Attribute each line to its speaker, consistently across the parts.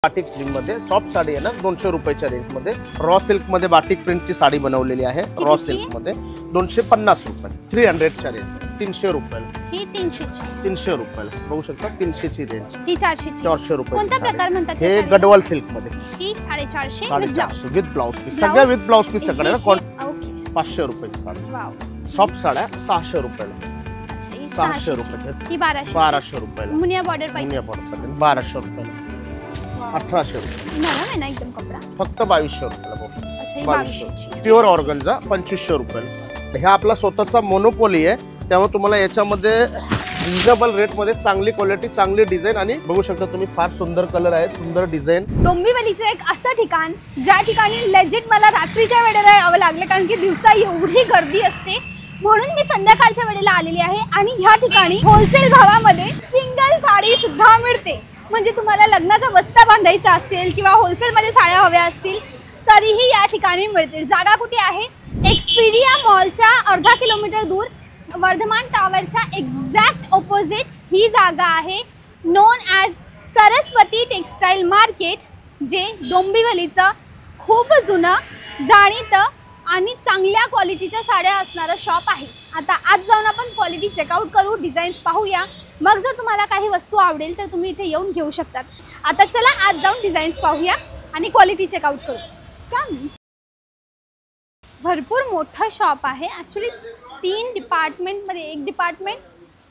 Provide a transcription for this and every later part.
Speaker 1: Batik print मध्ये soft sari आहे ना 200 रुपयाच्या रेंज मध्ये रॉ सिल्क मध्ये बाटिक प्रिंटची साडी बनवलेली आहे। रॉ सिल्क मध्ये 250 रुपये 300 च्या रेंज 300 रुपयाला
Speaker 2: ही 300 ची
Speaker 1: 300 रुपयाला बघू शकता 300 ची रेंज
Speaker 2: ही 400 ची
Speaker 1: 400 रुपये
Speaker 2: कोणता प्रकार म्हणतात
Speaker 1: हे गडवाल सिल्क मध्ये
Speaker 2: ही 450
Speaker 1: विथ ब्लाउज पीस सगळ्या विथ ब्लाउज पीस सगळ्या ना
Speaker 2: ओके
Speaker 1: 500 रुपयाची साडी
Speaker 2: वाव
Speaker 1: सॉफ्ट साड्या 600 रुपयाला 600 रुपयाची
Speaker 2: ही
Speaker 1: 1200 रुपयाला
Speaker 2: मुनिया बॉर्डर पाहिजे
Speaker 1: मुनिया बॉर्डर 1200 रुपयाला 1800 रुपये
Speaker 2: नरम आहे ना एकदम कपडा
Speaker 1: फक्त 2200 रुपयाला बघू
Speaker 2: अच्छा ही
Speaker 1: 2200
Speaker 2: ची
Speaker 1: प्युअर ऑर्गन्झा 2500 रुपयाला हा आपला स्वतःचा मोनोपोली आहे त्यामुळे तुम्हाला याच्यामध्ये रिजनेबल रेट मध्ये चांगली क्वालिटी चांगली डिझाइन आणि बघू शकता तुम्ही फार सुंदर कलर आहे सुंदर डिझाइन
Speaker 2: डोंबिवलीचं एक असं ठिकाण ज्या ठिकाणी लेजिट मला रात्रीच्या वेळेला यावं लागलं कारण की दिवसा एवढी गर्दी असते म्हणून मी संध्याकाळच्या वेळेला आलेली आहे आणि ह्या ठिकाणी होलसेल भावामध्ये सिंगल साडी सुद्धा मिळते म्हणजे तुम्हाला लग्नाचा बस्ता बांधायचा असेल किंवा होलसेल मध्ये साड्या हव्या असतील तरीही या ठिकाणी मिळतील। जागा कुठे आहे? एक्सपीरिया मॉलच्या अर्धा किलोमीटर दूर वर्धमान टावरच्या एक्झॅक्ट ऑपोजिट ही जागा आहे non as Saraswati textile market जे डोंबिवलीचं खूप जुनं जाणीतं आणि चांगल्या क्वालिटीच्या साड्या असणारं शॉप आहे। आता आज जाऊन आपण क्वालिटी चेकआउट करू डिझाईन्स पाहूया मग जर तुम्हाला काही वस्तू आवडेल तर तुम्ही इथे येऊन घेऊ शकतात। आता चला आज जाऊन डिझाईन्स पाहूया आणि क्वालिटी चेकआउट करू। का भरपूर मोठं शॉप आहे ॲक्च्युली 3 डिपार्टमेंटमध्ये एक डिपार्टमेंट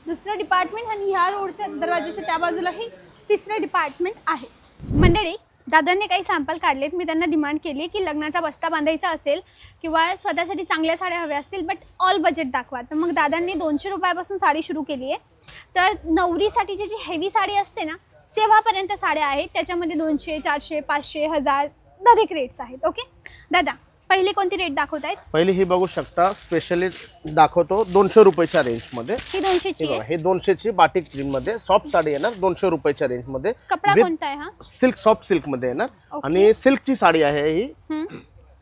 Speaker 2: दुसरं डिपार्टमेंट आणि ह्या रोडच्या दरवाजाच्या त्या बाजूला हे तिसरं डिपार्टमेंट आहे। मंडळी दादांनी काही सॅम्पल काढलेत मी त्यांना डिमांड केली की लग्नाचा बस्ता बांधायचा असेल किंवा स्वतःसाठी चांगल्या साड्या हव्या असतील बट ऑल बजेट दाखवा तर मग दादांनी 200 रुपयापासून साडी सुरू केली आहे। तर नवरीसाठीची जी हेवी साडी असते ना तेव्हापर्यंत साड्या आहेत त्याच्यामध्ये 200 400 500 1000 दरेक रेट्स आहेत। ओके दादा पहिली कोणती रेट दाखवत आहेत?
Speaker 1: पहिली ही बघू शकता स्पेशली दाखवतो 200 रुपयाच्या रेंज मध्ये
Speaker 2: ही 200 ची आहे
Speaker 1: हे 200 ची बाटिक प्रिंट मध्ये सॉफ्ट साडी येणार 200 रुपयाच्या रेंज मध्ये
Speaker 2: कपडा कोणता आहे हा?
Speaker 1: सिल्क सॉफ्ट सिल्क मध्ये येणार आणि सिल्क ची साडी आहे ही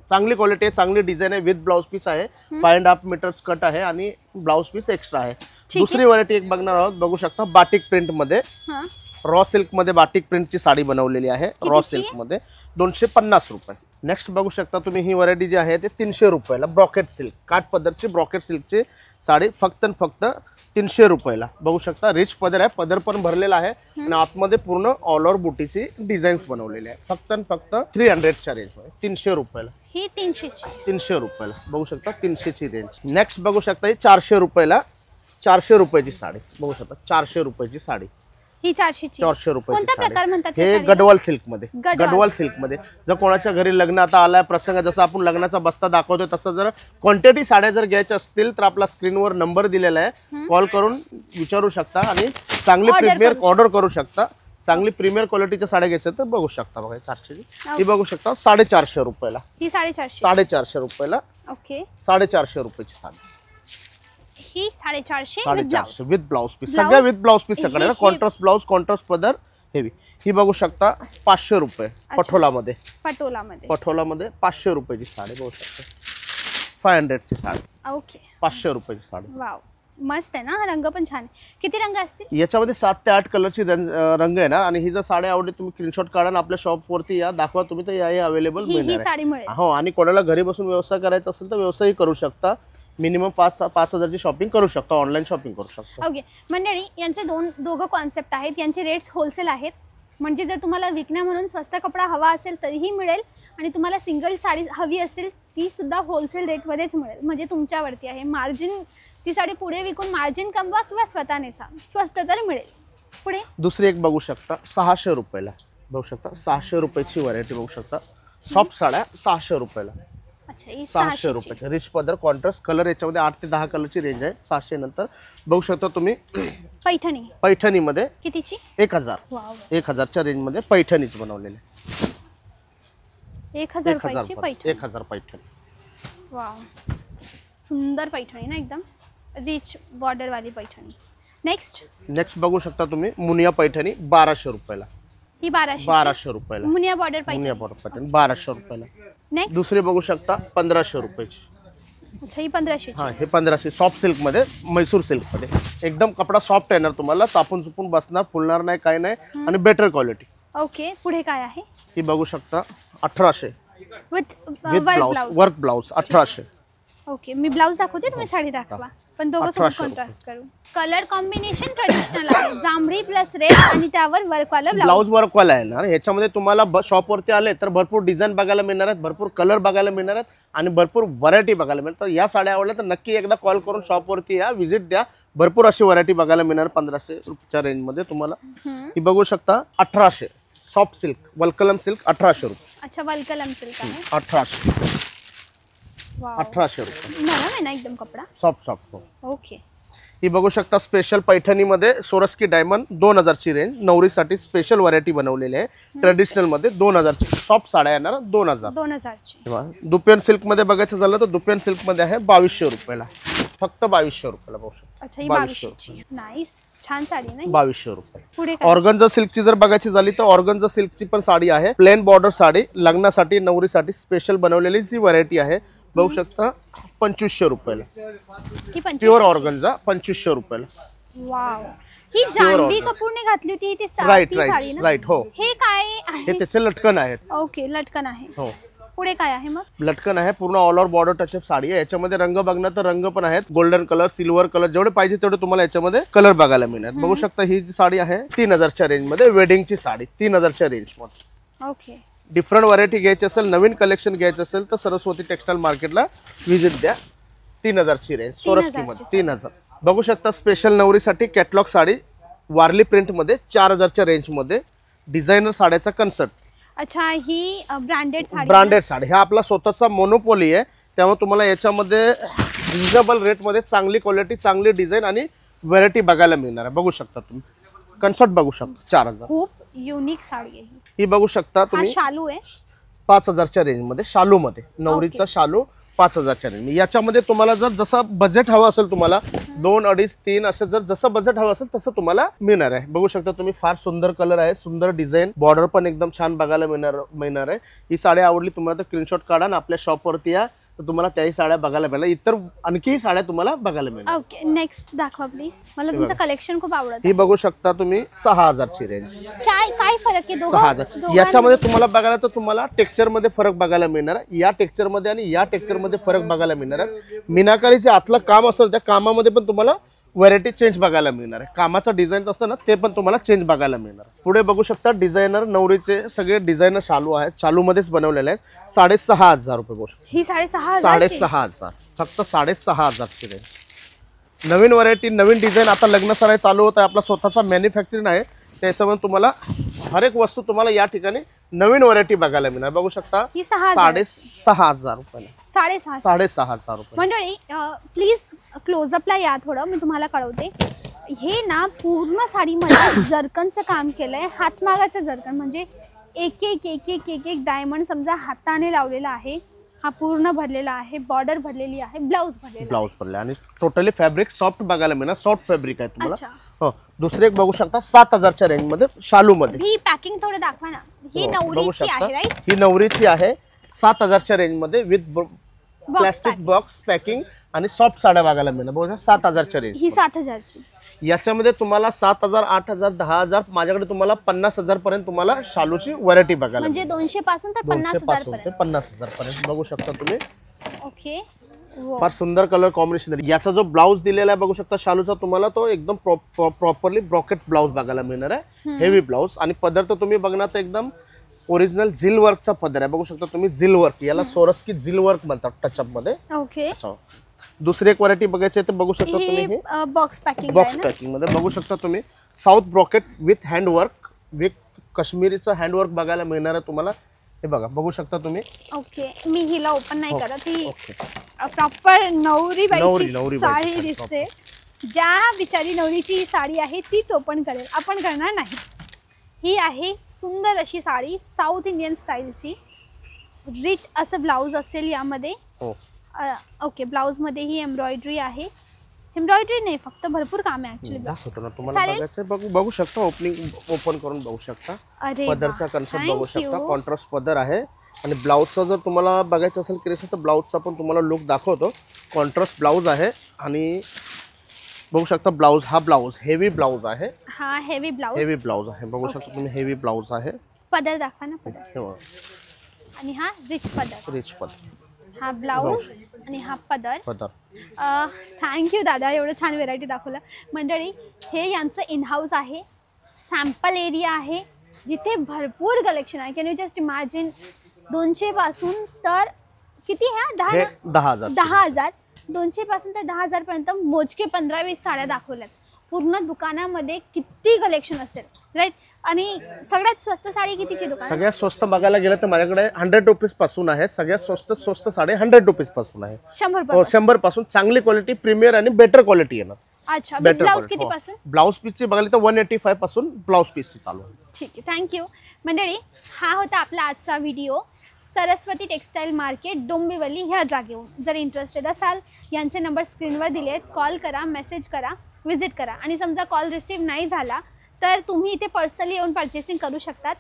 Speaker 1: चांगली क्वालिटी आहे चांगली डिझाइन आहे विथ ब्लाउज पीस आहे 5.5 मीटर्स कट आहे आणि ब्लाउज पीस एक्स्ट्रा आहे। दुसरी व्हरायटी एक बघणार आहोत बघू शकता बाटिक प्रिंट मध्ये रॉ सिल्क मध्ये बाटिक प्रिंटची साडी बनवलेली आहे रॉ सिल्क मध्ये 250 रुपये। नेक्स्ट बघू शकता तुम्ही ही व्हरायटी जी आहे ते 300 रुपयाला ब्रॉकेट सिल्क काठ पदरची ब्रॉकेट सिल्कची साडी फक्त 300 रुपयाला बघू शकता रिच पदर आहे पदर पण भरलेला आहे आणि आतमध्ये पूर्ण ऑल ओव्हर बुटीची डिझाईन्स बनवलेली आहे फक्त 300 च्या रेंज मध्ये 300 रुपयाला
Speaker 2: ही 300 ची
Speaker 1: 300 रुपयाला बघू शकता 300 ची रेंज। नेक्स्ट बघू शकता ही 400 रुपयाला 400 रुपयाची साडी बघू शकता 400 रुपयाची साडी
Speaker 2: ही 400 ची
Speaker 1: 400 रुपयाची
Speaker 2: कोणता प्रकार म्हणतात
Speaker 1: हे गडवाल सिल्क मध्ये गडवाल सिल्क मध्ये जर कोणाच्या घरी लग्न आता आलाय प्रसंग जसं आपण लग्नाचा बस्ता दाखवतो तसं जर क्वांटिटी साड्या जर घ्यायच्या असतील तर आपला स्क्रीनवर नंबर दिलेला आहे कॉल करून विचारू शकता आणि चांगली प्रीमियर ऑर्डर करू शकता चांगली प्रीमियर क्वालिटीच्या साड्या घ्यायच्या तर बघू शकता बघा 400 ची ही बघू शकता 450 रुपयाला
Speaker 2: ही 450
Speaker 1: रुपयाला
Speaker 2: ओके
Speaker 1: 450 रुपयाची साडी
Speaker 2: ही 450
Speaker 1: विथ ब्लाउज पीस सगळ्या विथ ब्लाउज पीस सगळ्या कॉन्ट्रास्ट ब्लाउज कॉन्ट्रास्ट पदर हेवी ही बघू शकता 500 रुपये पटोला मध्ये 500 रुपयाची साडी बघू शकता 500 ची साडी
Speaker 2: ओके
Speaker 1: 500 रुपयाची साडी
Speaker 2: वाव मस्त आहे ना रंग पण छान आहे। किती रंग असतील
Speaker 1: याच्यामध्ये 7 ते 8 कलरची रंग येणार आणि ही जर साडी आवडली तुम्ही स्क्रीनशॉट काढा आणि आपल्या शॉप वरती या दाखवा तुम्ही तर या अवेलेबल मिळणार हो आणि कोणाला घरी बसून व्यवसाय करायचा असेल तर व्यवसाय करू शकता मिनिमम 5,000 ची शॉपिंग करू शकता ऑनलाईन शॉपिंग करू शकता।
Speaker 2: ओके मंडळी यांचे दोघं कॉन्सेप्ट आहेत यांचे रेट्स होलसेल आहेत म्हणजे जर तुम्हाला विकण्या म्हणून स्वस्त कपडा हवा असेल तरीही मिळेल आणि तुम्हाला सिंगल साडी हवी असेल ती सुद्धा होलसेल रेटमध्येच मिळेल म्हणजे तुमच्यावरती आहे मार्जिन ती साडी पुढे विकून मार्जिन कमवा किंवा स्वतः नेसा स्वस्त तर मिळेल। पुढे दुसरी
Speaker 1: एक बघू शकता 600 रुपयाला बघू शकता 600 रुपयाची व्हरायटी बघू शकता सॉफ्ट साड्या 600 रुपयाला 600 रुपयाचे रिच पदर कॉन्ट्रास्ट कलर याच्यामध्ये 8 ते 10 कलरची रेंज आहे 600 नंतर बघू शकता तुम्ही पैठणी मध्ये
Speaker 2: कितीची
Speaker 1: 1000 च्या रेंज मध्ये पैठणीच बनवलेले
Speaker 2: 1000 रुपयाची
Speaker 1: 1000 पैठणी
Speaker 2: वाव सुंदर पैठणी ना एकदम रिच बॉर्डर वाली पैठणी। नेक्स्ट
Speaker 1: बघू शकता तुम्ही मुनिया पैठणी 1200 रुपयाला
Speaker 2: ही
Speaker 1: 1200 रुपयाला
Speaker 2: मुनिया बॉर्डर पैठणी
Speaker 1: 1200 रुपयाला। दुसरी बघू शकता 1500 रुपयाची
Speaker 2: अच्छा ही 1500
Speaker 1: हां हे 1500 सॉफ्ट सिल्क मध्ये मैसूर सिल्क मध्ये एकदम कपडा सॉफ्ट येणार तुम्हाला चापून चुपून बसणार फुलणार नाही काय नाही आणि बेटर क्वालिटी
Speaker 2: ओके, पुढे काय आहे?
Speaker 1: ही बघू शकता 1800
Speaker 2: with
Speaker 1: with blouse, work blouse 1800.
Speaker 2: Okay, me blouse दाखवते, तुम्ही साडी दाखवा, पण दोघं सोबत
Speaker 1: 1800
Speaker 2: कॉन्ट्रास्ट करू. कलर कॉम्बिनेशन ट्रेडिशनल आहे, जांभळी प्लस रेड आणि त्यावर वर्क वाला
Speaker 1: ब्लाउज वर्क वाला आहे ना. ह्याच्यामध्ये तुम्हाला शॉप वरती आले तर भरपूर डिझाईन बघायला मिळणार आहेत, भरपूर कलर बघायला मिळणार आहेत आणि भरपूर व्हरायटी बघायला मिळणार. तर या साड्या आवडल्या तर नक्की एकदा कॉल करून शॉप वरती या, व्हिजिट द्या. भरपूर अशी व्हरायटी बघायला मिळणार 1500 रुपयाच्या रेंज मध्ये तुम्हाला. ही बघू शकता 1800 सॉफ्ट सिल्क, वल्कलम सिल्क 1800 रुपये.
Speaker 2: अच्छा, वल्कलम सिल्क आहे.
Speaker 1: 1800
Speaker 2: वाव,
Speaker 1: 1800 रुपये.
Speaker 2: नरम आहे ना एकदम कपडा.
Speaker 1: Soft soft.
Speaker 2: ओके,
Speaker 1: ही बघू शकता स्पेशल पैठणीमध्ये सोरस्की डायमंड 2000 ची रेंज. नवरीसाठी स्पेशल व्हरायटी बनवलेली आहे. ट्रेडिशनल मध्ये 2000 ची सॉफ्ट साड्या येणार 2000.
Speaker 2: 2000 ची.
Speaker 1: दुपियन सिल्क मध्ये बघायचं झालं तर दुपियन सिल्क मध्ये आहे 2200 रुपयाला, फक्त 2200 रुपयाला बघू शकता.
Speaker 2: अच्छा, ही 2200 ची. नाईस, छान साडी नाही.
Speaker 1: 2200 रुपये.
Speaker 2: पुढे काय?
Speaker 1: ऑर्गन्झा सिल्कची जर बघायची झाली तर ऑर्गन्झा सिल्कची पण साडी आहे. प्लेन बॉर्डर साडी, लग्नासाठी नवरीसाठी स्पेशल बनवलेली जी व्हरायटी आहे. बघू शकता 2500 रुपयाला.
Speaker 2: ही 2500
Speaker 1: प्युअर ऑर्गन्झा 2500 रुपयाला.
Speaker 2: वाव, ही जानवी कपूरने घातली होती ती
Speaker 1: राईट
Speaker 2: साडी
Speaker 1: राईट
Speaker 2: ना.
Speaker 1: राईट. हो,
Speaker 2: हे काय
Speaker 1: हे
Speaker 2: आहे?
Speaker 1: त्याचे लटकन आहेत.
Speaker 2: ओके, लटकन आहे.
Speaker 1: हो,
Speaker 2: पुढे काय आहे मग?
Speaker 1: लटकन आहे. पूर्ण all over border touch-up sari आहे. याच्यामध्ये रंग बघणार तर रंग पण आहेत. गोल्डन कलर, सिल्वर कलर, जेवढे पाहिजे तेवढे तुम्हाला याच्यामध्ये कलर बघायला मिळणार. बघू शकता ही जी साडी आहे 3000 च्या रेंज मध्ये, वेडिंगची साडी 3000 च्या रेंज मध्ये.
Speaker 2: ओके,
Speaker 1: डिफरंट व्हरायटी घ्यायची असेल, नवीन कलेक्शन घ्यायचं असेल तर सरस्वती टेक्सटाईल मार्केटला व्हिजिट द्या. 3000 ची रेंज सोरस्की मध्ये 3000. बघू शकता स्पेशल नवरीसाठी कॅटलॉग साडी वारली प्रिंट मध्ये 4000 च्या रेंज मध्ये. डिझायनर साड्याचा कन्सेप्ट.
Speaker 2: अच्छा, ही ब्रँडेड साडी.
Speaker 1: ब्रँडेड साडी हा आपला स्वतःचा मोनोपोली आहे. त्यामुळे तुम्हाला याच्यामध्ये रिजनेबल रेट मध्ये चांगली क्वालिटी, चांगली डिझाईन आणि व्हरायटी बघायला मिळणार आहे. बघू शकता तुम्ही कन्सेप्ट बघू शकता 4000.
Speaker 2: खूप युनिक साडी आहे ही.
Speaker 1: ही बघू शकता
Speaker 2: हा
Speaker 1: तुम्ही
Speaker 2: शालू आहे
Speaker 1: 5000 च्या रेंज मध्ये. शालू मध्ये नवरीचा शालू 5000 च्या रेंज. याच्यामध्ये तुम्हाला जर जसं बजेट हवं असेल, तुम्हाला 2, 2.5, 3 असं जर जसं बजेट हवं असेल तसं तुम्हाला मिळणार आहे. बघू शकता तुम्ही फार सुंदर कलर आहे, सुंदर डिझाईन, बॉर्डर पण एकदम छान बघायला मिळणार आहे. ही साडी आवडली तुम्हाला तर स्क्रीनशॉट काढा आणि आपल्या शॉप वरती या, तर तुम्हाला त्याही साड्या बघायला मिळणार. इतर आणखी साड्या तुम्हाला बघायला मिळणार.
Speaker 2: ओके, नेक्स्ट दाखवा प्लीज. मला तुमचं कलेक्शन खूप आवडतं.
Speaker 1: ही बघू शकता तुम्ही 6000 ची रेंज.
Speaker 2: काय काय फरक आहे
Speaker 1: 6000. याच्यामध्ये तुम्हाला बघायला तर तुम्हाला टेक्स्चर मध्ये फरक बघायला मिळणार आहे. या टेक्स्चर मध्ये आणि या टेक्स्चर मध्ये फरक बघायला मिळणार आहे. मीनाकारीचे आतलं काम असेल त्या कामामध्ये पण तुम्हाला व्हरायटी चेंज बघायला मिळणार आहे. कामाचा डिझाईन असतं ना ते पण तुम्हाला चेंज बघायला मिळणार. पुढे बघू शकता डिझायनर नवरीचे सगळे डिझायनर शालू आहेत. शालू मध्येच बनवलेले आहेत. 6500 रुपये बघू शकता.
Speaker 2: ही 6500.
Speaker 1: 6500 फक्त 6500 ची रेंज. नवीन व्हरायटी, नवीन डिझाईन. आता लग्न सराई चालू होत आहे. आपला स्वतःचा मॅन्युफॅक्चरिंग आहे. त्या हिशोबाने तुम्हाला हर एक वस्तू तुम्हाला या ठिकाणी नवीन व्हरायटी बघायला मिळणार. बघू शकता
Speaker 2: ही 6000.
Speaker 1: 6500 रुपयाला.
Speaker 2: 6500.
Speaker 1: 6500 रुपये.
Speaker 2: मंडळी प्लीज क्लोजअपला या थोडं, मी तुम्हाला कळवते. हे ना पूर्ण साडीमध्ये जर्कनचं काम केलंय, हातमागाचं जर्कन, म्हणजे एक एक एक एक एक एक डायमंड समजा हाताने लावलेला आहे. हा पूर्ण भरलेला आहे, बॉर्डर भरलेली आहे, ब्लाउज भरलेला.
Speaker 1: ब्लाउज भरले आणि टोटली फॅब्रिक सॉफ्ट बघायला मिळणार. सॉफ्ट फॅब्रिक आहे तुम्हाला.
Speaker 2: अच्छा,
Speaker 1: हो. दुसरे एक बघू शकता 7000 च्या रेंज मध्ये शालू मध्ये.
Speaker 2: ही पॅकिंग थोडं दाखवा ना. ही
Speaker 1: हो, बघू
Speaker 2: नवरीची
Speaker 1: शकता.
Speaker 2: आहे राईट?
Speaker 1: ही नवरीची आहे 7000 च्या रेंज मध्ये विथ प्लास्टिक बॉक्स पॅकिंग आणि सॉफ्ट साड्या बघायला मिळणार. बघू शकता 7000 च्या रेंज.
Speaker 2: ही 7000 ची.
Speaker 1: याच्यामध्ये तुम्हाला 7000, 8000, 10000, माझ्याकडे तुम्हाला 50000 पर्यंत तुम्हाला शालूची व्हरायटी बघायला
Speaker 2: म्हणजे 200 पासून तर
Speaker 1: 200
Speaker 2: 50000
Speaker 1: पासून ते
Speaker 2: पर्यंत.
Speaker 1: 50000 पर्यंत बघू शकता तुम्ही.
Speaker 2: ओके,
Speaker 1: फार सुंदर कलर कॉम्बिनेशन आहे. याचा जो ब्लाउज दिलेला आहे बघू शकता शालूचा, तुम्हाला तो एकदम प्रॉपरली ब्रॉकेट ब्लाउज बघायला मिळणार आहे. हेवी ब्लाउज आणि पदर तर तुम्ही बघणार तर एकदम ओरिजिनल झिल वर्कचा पदर आहे. बघू शकता तुम्ही झिल वर्क, याला सोरस्की झिल वर्क म्हणतात टचअप मध्ये.
Speaker 2: ओके.
Speaker 1: दुसरी एक व्हरायटी बघायची आहे तर बघू शकता तुम्ही हे
Speaker 2: बॉक्स पॅकिंग.
Speaker 1: बॉक्स पॅकिंग मध्ये बघू शकता तुम्ही. South brocade with handwork, with काश्मीरीचं हँडवर्क बघायला मिळणार आहे तुम्हाला. हे बघा, बघू शकता तुम्ही.
Speaker 2: ओके, मी हिला ओपन नाही करत. ही प्रॉपर नवरी बाईची साडी दिसते. ज्या बिचारी नवरीची साडी आहे तीच ओपन करेल, आपण करणार नाही. ही आहे सुंदर अशी साडी, साऊथ इंडियन स्टाईलची. रिच असं ब्लाऊज असेल यामध्ये. ओके, ब्लाऊज मध्ये ही एम्ब्रॉयडरी आहे. एम्ब्रॉयडरी नाही, फक्त भरपूर काम आहे ऍक्च्युली.
Speaker 1: दाखवतो ना तुम्हाला. बघायचं बघू शकता. ओपन करून बघू शकता. पदरचा कन्सेप्ट बघू शकता. कॉन्ट्रास्ट पदर आहे आणि ब्लाऊजचा जर तुम्हाला बघायचं असेल क्रिएशन तर ब्लाऊजचा पण तुम्हाला लुक दाखवतो. कॉन्ट्रास्ट ब्लाऊज आहे आणि बघू शकता ब्लाउज, हा ब्लाउज हेवी ब्लाउज आहे.
Speaker 2: हा हेवी ब्लाउज,
Speaker 1: हेवी ब्लाउज आहे. बघू शकता तुम्ही हेवी ब्लाउज आहे.
Speaker 2: पदर दाखवा ना, पदर.
Speaker 1: हे बघा,
Speaker 2: आणि हा रिच पदर.
Speaker 1: रिच पदर.
Speaker 2: हा ब्लाउज आणि हा पदर.
Speaker 1: पदर.
Speaker 2: थँक्यू दादा, एवढं छान व्हेरायटी दाखवलं. मंडळी, हे यांचं इन हाऊस आहे, सॅम्पल एरिया आहे, जिथे भरपूर कलेक्शन आहे. कॅन यू जस्ट इमॅजिन, 200 पासून तर किती ह्या
Speaker 1: 10,000
Speaker 2: 10,000, 200 पासून तर 10,000 पर्यंत मोजके 15-20 साड्या दाखवल्यात. पूर्ण दुकानामध्ये किती कलेक्शन असेल, राईट. आणि सगळ्यात स्वस्त साडी कितीची दुकान?
Speaker 1: सगळ्यात स्वस्त बघायला गेलं तर माझ्याकडे 100 रुपीज पासून आहे. सगळ्यात स्वस्त साडी 100 रुपीज पासून आहे.
Speaker 2: 100 रुपये.
Speaker 1: 100 पासून चांगली क्वालिटी, प्रीमियर आणि बेटर क्वालिटी आहे ना.
Speaker 2: अच्छा, ब्लाउज किती पासून?
Speaker 1: ब्लाउज पीसची बघायला तर 185 पासून ब्लाउज पीस चालू आहे.
Speaker 2: ठीक आहे, थँक्यू. मंडळी, हा होता आपला आजचा video. Saraswati textile market, Dombivli ह्या जागेहून. जर इंटरेस्टेड असाल, यांचे नंबर स्क्रीनवर दिले आहेत. कॉल करा, मेसेज करा, विजिट करा. आणि समजा कॉल रिसीव नाही झाला तर तुम्ही इथे पर्सनली येऊन परचेसिंग करू शकतात.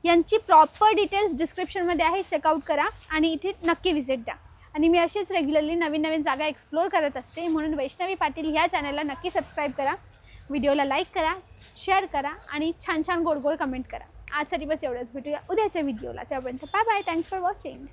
Speaker 2: यांची प्रॉपर डिटेल्स डिस्क्रिप्शनमध्ये आहे, चेकआउट करा आणि इथे नक्की विजिट द्या. आणि मी अशीच रेग्युलरली नवीन नवीन जागा एक्सप्लोर करत असते, म्हणून वैष्णवी पाटील ह्या चॅनलला नक्की सबस्क्राईब करा, व्हिडिओला लाईक करा, शेअर करा आणि छान छान गोड गोड कमेंट करा. आजसाठी बस एवढंच. भेटूया उद्याच्या व्हिडिओला. त्यापर्यंत bye bye. Thanks for watching.